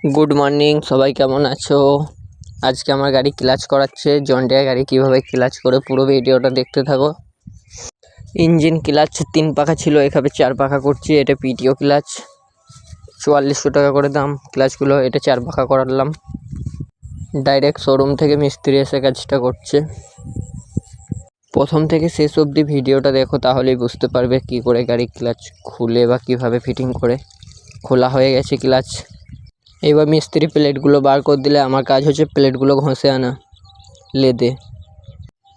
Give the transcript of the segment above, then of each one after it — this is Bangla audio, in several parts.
গুড মর্নিং, সবাই কেমন আছো? আজকে আমার গাড়ি ক্লাচ করাচ্ছে। জন ডিয়ার গাড়ি কিভাবে ক্লাচ করে পুরো ভিডিওটা দেখতে থাকো। ইঞ্জিন ক্লাচ 3 পাখা ছিল, এখানে 4 পাখা করছি। এটা পিটিও ক্লাচ, 4400 টাকা করে দাম ক্লাচগুলো। এটা 4 পাখা করালাম, ডাইরেক্ট শোরুম থেকে মিস্ত্রি এসে কাজটা করছে। প্রথম থেকে শেষ অবধি ভিডিওটা দেখো, তাহলেই বুঝতে পারবে কি করে গাড়ি ক্লাচ খুলে বা কিভাবে ফিটিং করে। খোলা হয়ে গেছে ক্লাচ। এবার মিস্ত্রি প্লেটগুলো বার করে দিলে আমার কাজ হচ্ছে প্লেটগুলো ঘষে আনা লেদে।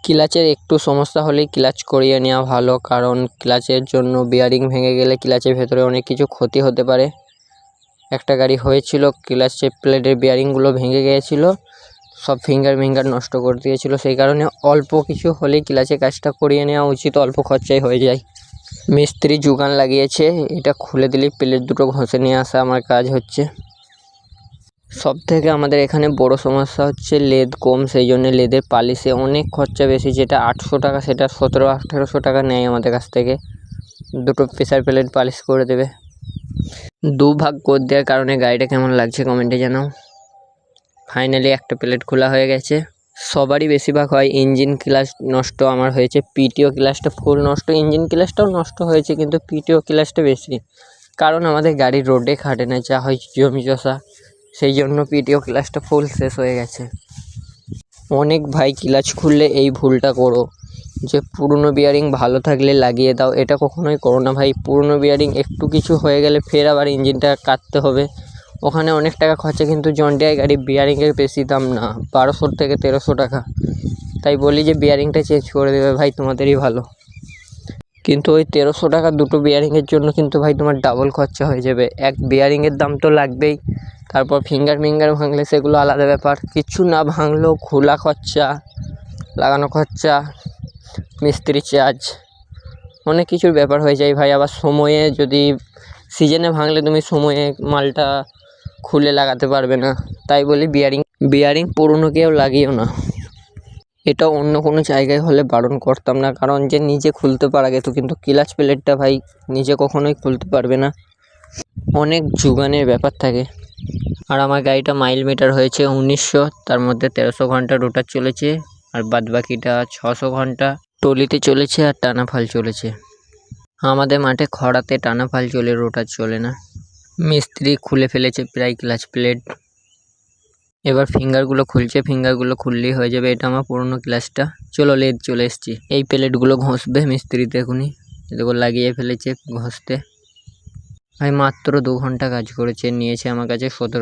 ক্লাচের একটু সমস্যা হলেই ক্লাচ করিয়ে নেওয়া ভালো, কারণ ক্লাচের জন্য বিয়ারিং ভেঙে গেলে ক্লাচের ভেতরে অনেক কিছু ক্ষতি হতে পারে। একটা গাড়ি হয়েছিল, ক্লাচের প্লেটের বিয়ারিংগুলো ভেঙে গিয়েছিল, সব ফিঙ্গার নষ্ট করে দিয়েছিল। সেই কারণে অল্প কিছু হলেই ক্লাচের কাজটা করিয়ে নেওয়া উচিত, অল্প খরচায় হয়ে যায়। মিস্ত্রি যোগান লাগিয়েছে, এটা খুলে দিলেই প্লেট দুটো ঘষে নিয়ে আসা আমার কাজ হচ্ছে। সব থেকে আমাদের এখানে বড় সমস্যা হচ্ছে লেদ কম, সেই জন্য লেদের পালিশে অনেক খরচা বেশি। যেটা 800 টাকা সেটা 1700-1800 টাকা নেয় আমাদের কাছ থেকে। দুটো প্রেসার প্লেট পালিশ করে দেবে। 2 ভাগ করে দেওয়ার কারণে গাড়িটা কেমন লাগছে কমেন্টে জানাও। ফাইনালি একটা প্লেট খোলা হয়ে গেছে। সবারই বেশিরভাগ হয় ইঞ্জিন ক্লাচ নষ্ট, আমার হয়েছে পিটিও ক্লাচটা ফুল নষ্ট। ইঞ্জিন ক্লাচটাও নষ্ট হয়েছে, কিন্তু পিটিও ক্লাচটা বেশি, কারণ আমাদের গাড়ি রোডে খাটে না, যা হয় জমি চষা, সেই জন্য পিটিও ক্লাচটা ফুল শেষ হয়ে গেছে। অনেক ভাই ক্লাচ খুললে এই ভুলটা করো যে পুরনো বিয়ারিং ভালো থাকলে লাগিয়ে দাও। এটা কখনোই করো না ভাই। পুরনো বিয়ারিং একটু কিছু হয়ে গেলে ফের আবার ইঞ্জিনটা কাটতে হবে, ওখানে অনেক টাকা খরচা। কিন্তু জন ডিয়ার গাড়ি বিয়ারিংয়ের বেশি দাম না, 1200 থেকে 1300 টাকা। তাই বলি যে বিয়ারিংটা চেঞ্জ করে দেবে ভাই, তোমাদেরই ভালো। কিন্তু ওই 1300 টাকা দুটো বিয়ারিংয়ের জন্য কিন্তু ভাই তোমার ডাবল খরচা হয়ে যাবে। এক বিয়ারিংয়ের দাম তো লাগবেই, তারপর ফিঙ্গার ভাঙলে সেগুলো আলাদা ব্যাপার। কিছু না ভাঙলেও খোলা খরচা, লাগানো খরচা, মিস্ত্রি চার্জ, অনেক কিছুর ব্যাপার হয়ে যায় ভাই। আবার সময়ে যদি সিজনে ভাঙলে তুমি সময়ে মালটা খুলে লাগাতে পারবে না। তাই বলি বিয়ারিং পুরনো কেউ লাগিও না। এটা অন্য কোনো জায়গায় হলে বারণ করতাম না, কারণ যে নিজে খুলতে পারা গেত, কিন্তু ক্লাচ প্লেটটা ভাই নিজে কখনোই খুলতে পারবে না, অনেক যোগানের ব্যাপার থাকে। আর আমার গাড়িটা মাইল মিটার হয়েছে 1900, তার মধ্যে 1300 ঘন্টা রোটার চলেছে, আর বাদ বাকিটা 600 ঘন্টা টলিতে চলেছে আর টানা ফাল চলেছে। আমাদের মাঠে খরাতে টানা ফাল চলে, রোটার চলে না। মিস্ত্রি খুলে ফেলেছে প্রায় ক্লাচ প্লেট। এবার ফিঙ্গারগুলো খুলছে, ফিঙ্গারগুলো খুললেই হয়ে যাবে। এটা আমার পুরনো ক্লাচটা। চলো লেদ চলে এসছি। এই প্লেটগুলো ঘষবে মিস্ত্রিতে, এখনই দেখো লাগিয়ে ফেলেছে ঘষতে। ভাই মাত্র 2 ঘন্টা কাজ করেছে, নিয়েছে আমার কাছে 17